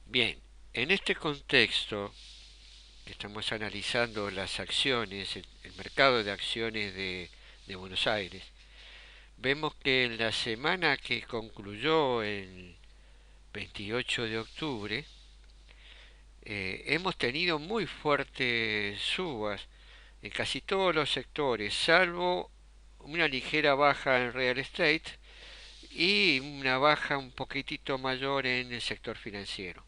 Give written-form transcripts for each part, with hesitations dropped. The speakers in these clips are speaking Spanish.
Bien, en este contexto que estamos analizando las acciones, el mercado de acciones de Buenos Aires, vemos que en la semana que concluyó el 28 de octubre, hemos tenido muy fuertes subas en casi todos los sectores, salvo una ligera baja en real estate y una baja un poquitito mayor en el sector financiero.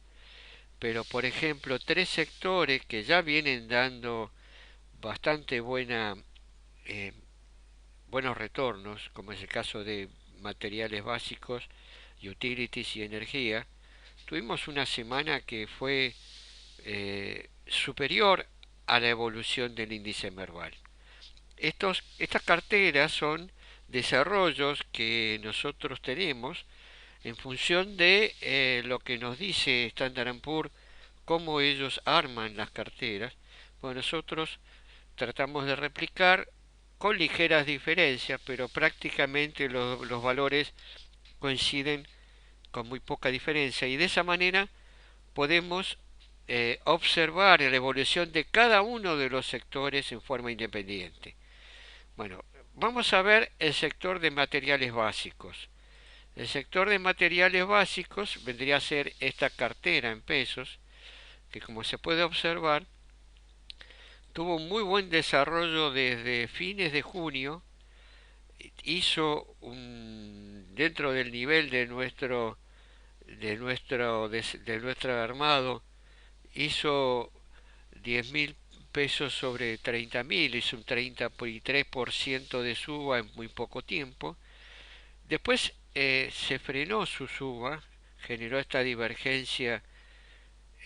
Pero, por ejemplo, tres sectores que ya vienen dando bastante eh, buenos retornos, como es el caso de materiales básicos, utilities y energía, tuvimos una semana que fue superior a la evolución del índice Merval. Estas carteras son desarrollos que nosotros tenemos en función de lo que nos dice Standard Poor's, cómo ellos arman las carteras. Pues nosotros tratamos de replicar con ligeras diferencias, pero prácticamente los valores coinciden con muy poca diferencia y de esa manera podemos observar la evolución de cada uno de los sectores en forma independiente. Bueno, vamos a ver el sector de materiales básicos. El sector de materiales básicos vendría a ser esta cartera en pesos, que como se puede observar, tuvo un muy buen desarrollo desde fines de junio, hizo dentro del nivel de nuestro armado, hizo 10.000 pesos sobre 30.000, hizo un 33% de suba en muy poco tiempo. Después se frenó su suba, generó esta divergencia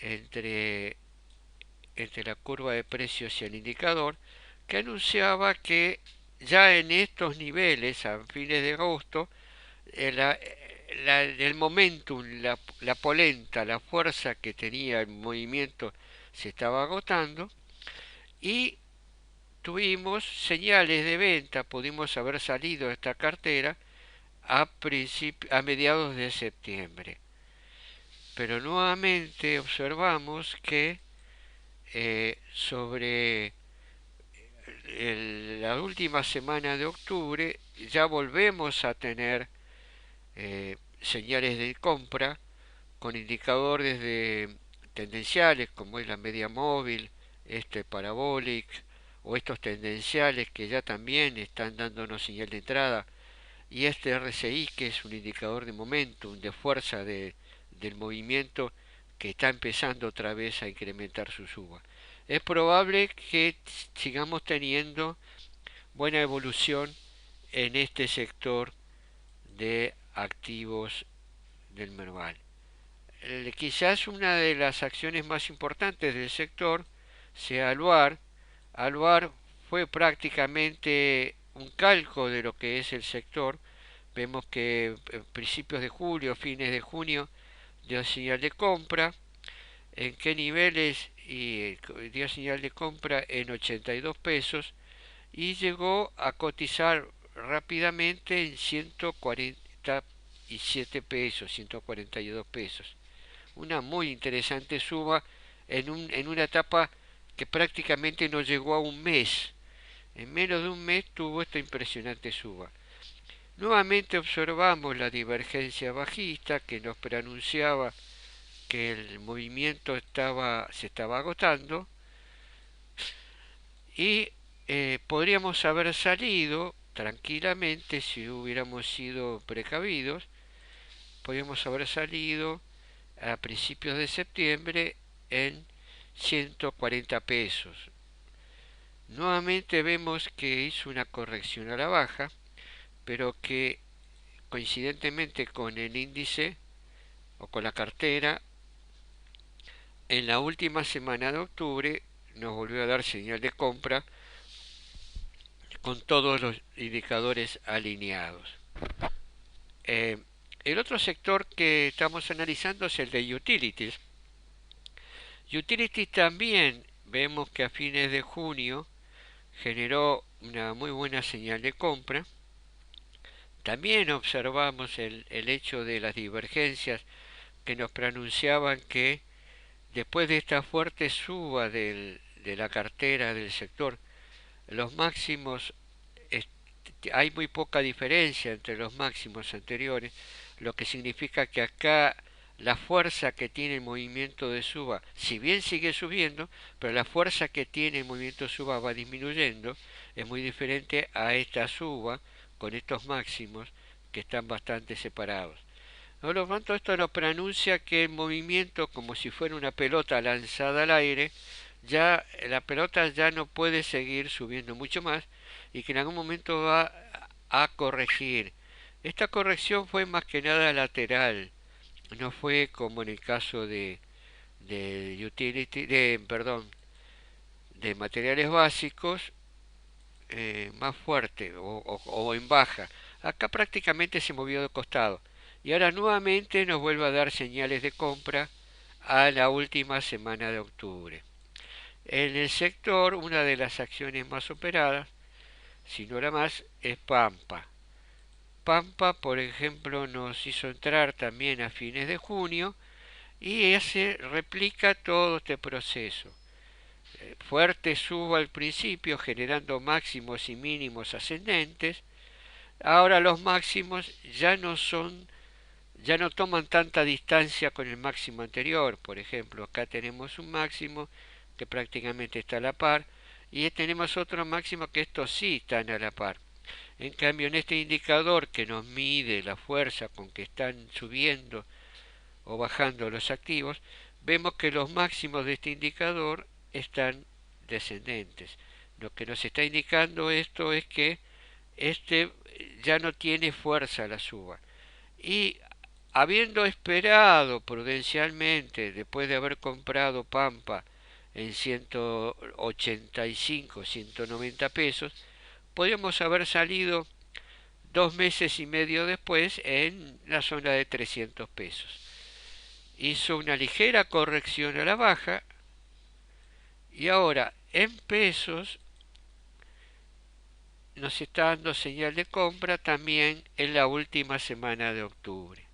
entre, entre la curva de precios y el indicador, que anunciaba que ya en estos niveles, a fines de agosto, el momentum, la polenta, la fuerza que tenía el movimiento se estaba agotando y tuvimos señales de venta, pudimos haber salido de esta cartera a mediados de septiembre. Pero nuevamente observamos que sobre la última semana de octubre ya volvemos a tener señales de compra con indicadores de tendenciales como es la media móvil, este parabolic o estos tendenciales que ya también están dándonos señal de entrada y este RSI que es un indicador de momentum, de fuerza del movimiento que está empezando otra vez a incrementar su suba. Es probable que sigamos teniendo buena evolución en este sector de activos del Merval. Quizás una de las acciones más importantes del sector sea Aluar. Aluar fue prácticamente un calco de lo que es el sector. Vemos que en principios de julio, fines de junio, dio señal de compra. ¿En qué niveles? Y dio señal de compra en 82 pesos y llegó a cotizar rápidamente en 147 pesos, 142 pesos. Una muy interesante suba en una etapa que prácticamente no llegó a un mes. En menos de un mes tuvo esta impresionante suba. Nuevamente observamos la divergencia bajista que nos preanunciaba que el movimiento se estaba agotando y podríamos haber salido tranquilamente si hubiéramos sido precavidos, podríamos haber salido a principios de septiembre en 140 pesos. Nuevamente vemos que hizo una corrección a la baja, pero que coincidentemente con el índice o con la cartera, en la última semana de octubre nos volvió a dar señal de compra con todos los indicadores alineados. Eh, el otro sector que estamos analizando es el de utilities. Utilities también vemos que a fines de junio generó una muy buena señal de compra. También observamos el hecho de las divergencias que nos pronunciaban que después de esta fuerte suba de la cartera del sector, los máximos, hay muy poca diferencia entre los máximos anteriores, lo que significa que acá la fuerza que tiene el movimiento de suba, si bien sigue subiendo, pero la fuerza que tiene el movimiento de suba va disminuyendo, es muy diferente a esta suba con estos máximos que están bastante separados. Por lo tanto, esto nos pronuncia que el movimiento, como si fuera una pelota lanzada al aire, ya la pelota ya no puede seguir subiendo mucho más y que en algún momento va a corregir. Esta corrección fue más que nada lateral, no fue como en el caso perdón, de materiales básicos, más fuerte o en baja. Acá prácticamente se movió de costado y ahora nuevamente nos vuelve a dar señales de compra a la última semana de octubre. En el sector, una de las acciones más operadas, si no la más, es Pampa. Pampa, por ejemplo, nos hizo entrar también a fines de junio y ese replica todo este proceso. Fuerte subo al principio generando máximos y mínimos ascendentes. Ahora los máximos ya no toman tanta distancia con el máximo anterior. Por ejemplo, acá tenemos un máximo que prácticamente está a la par y tenemos otro máximo que estos sí están a la par. En cambio, en este indicador que nos mide la fuerza con que están subiendo o bajando los activos, vemos que los máximos de este indicador están descendentes. Lo que nos está indicando esto es que este ya no tiene fuerza la suba. Y habiendo esperado prudencialmente, después de haber comprado Pampa en 185, 190 pesos, podríamos haber salido 2 meses y medio después en la zona de 300 pesos. Hizo una ligera corrección a la baja y ahora en pesos nos está dando señal de compra también en la última semana de octubre.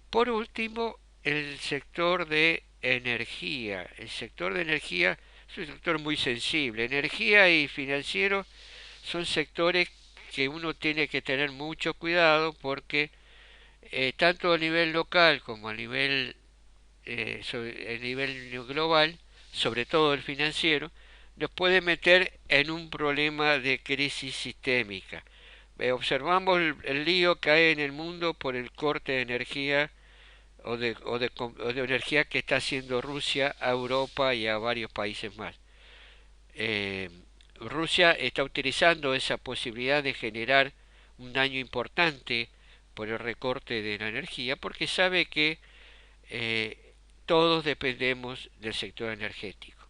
Por último, el sector de energía. El sector de energía es un sector muy sensible. Energía y financiero son sectores que uno tiene que tener mucho cuidado porque tanto a nivel local como a nivel global, sobre todo el financiero, nos puede meter en un problema de crisis sistémica. Observamos el lío que hay en el mundo por el corte de energía o de energía que está haciendo Rusia a Europa y a varios países más. Eh, Rusia está utilizando esa posibilidad de generar un daño importante por el recorte de la energía porque sabe que todos dependemos del sector energético.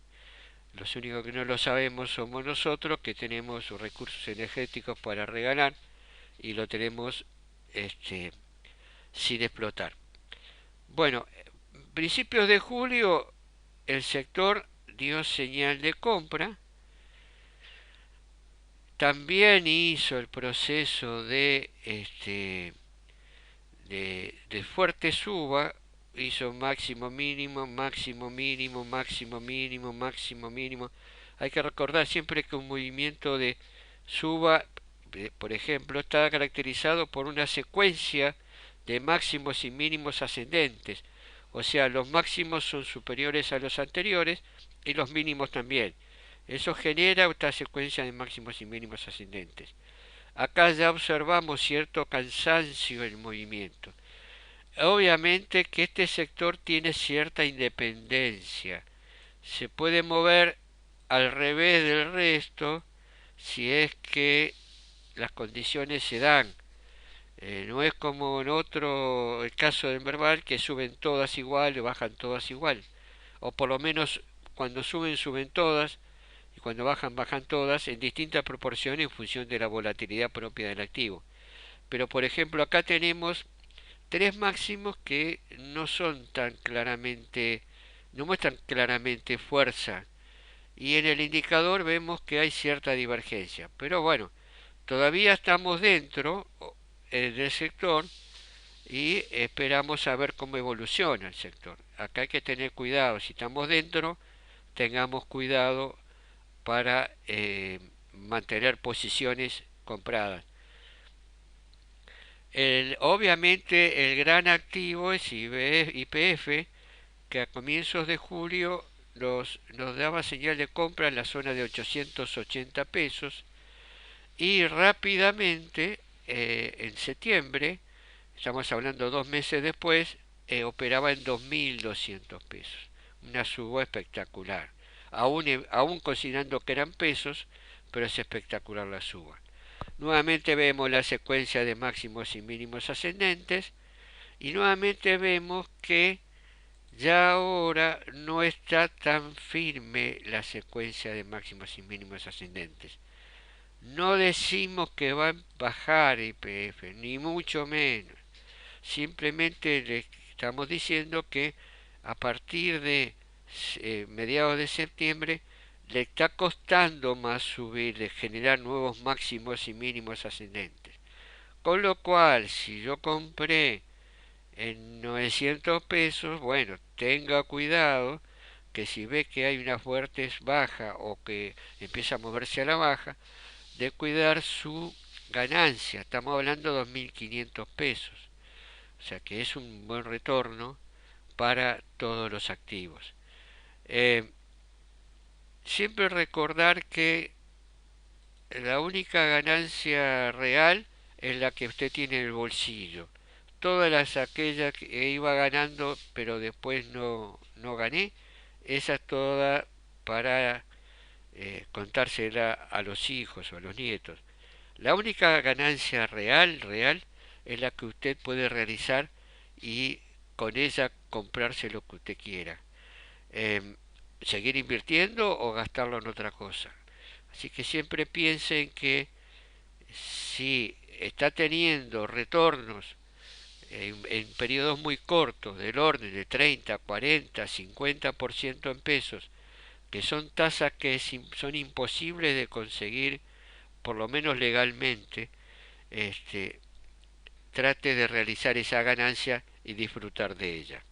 Los únicos que no lo sabemos somos nosotros, que tenemos recursos energéticos para regalar y lo tenemos sin explotar. Bueno, principios de julio el sector dio señal de compra, también hizo el proceso de fuerte suba, hizo máximo mínimo, máximo mínimo, máximo mínimo, máximo mínimo. Hay que recordar siempre que un movimiento de suba, por ejemplo, está caracterizado por una secuencia de máximos y mínimos ascendentes. O sea, los máximos son superiores a los anteriores y los mínimos también. Eso genera esta secuencia de máximos y mínimos ascendentes. Acá ya observamos cierto cansancio en el movimiento. Obviamente que este sector tiene cierta independencia. Se puede mover al revés del resto si es que las condiciones se dan. No es como en otro, el caso del verbal, que suben todas igual y bajan todas igual. O por lo menos cuando suben todas y cuando bajan todas en distintas proporciones en función de la volatilidad propia del activo. Pero por ejemplo acá tenemos tres máximos que no son tan claramente, no muestran claramente fuerza. Y en el indicador vemos que hay cierta divergencia. Pero bueno, todavía estamos dentro del sector y esperamos a ver cómo evoluciona el sector. Acá hay que tener cuidado, si estamos dentro, tengamos cuidado para mantener posiciones compradas. Obviamente el gran activo es IPF, que a comienzos de julio nos daba señal de compra en la zona de 880 pesos y rápidamente en septiembre, estamos hablando 2 meses después, operaba en 2.200 pesos. Una suba espectacular. Aún considerando que eran pesos, pero es espectacular la suba. Nuevamente vemos la secuencia de máximos y mínimos ascendentes y nuevamente vemos que ya ahora no está tan firme la secuencia de máximos y mínimos ascendentes. No decimos que va a bajar IPF, ni mucho menos. Simplemente le estamos diciendo que a partir de mediados de septiembre le está costando más subir, de generar nuevos máximos y mínimos ascendentes. Con lo cual, si yo compré en 900 pesos, bueno, tenga cuidado que si ve que hay una fuerte baja o que empieza a moverse a la baja, de cuidar su ganancia. Estamos hablando de 2.500 pesos. O sea que es un buen retorno para todos los activos. Eh, Siempre recordar que la única ganancia real es la que usted tiene en el bolsillo. Todas las aquellas que iba ganando pero después no gané, esa toda para contársela a los hijos o a los nietos. La única ganancia real, es la que usted puede realizar y con ella comprarse lo que usted quiera. Em, Seguir invirtiendo o gastarlo en otra cosa. Así que siempre piensen que si está teniendo retornos en periodos muy cortos, del orden de 30, 40, 50% en pesos, que son tasas que son imposibles de conseguir, por lo menos legalmente, este, trate de realizar esa ganancia y disfrutar de ella.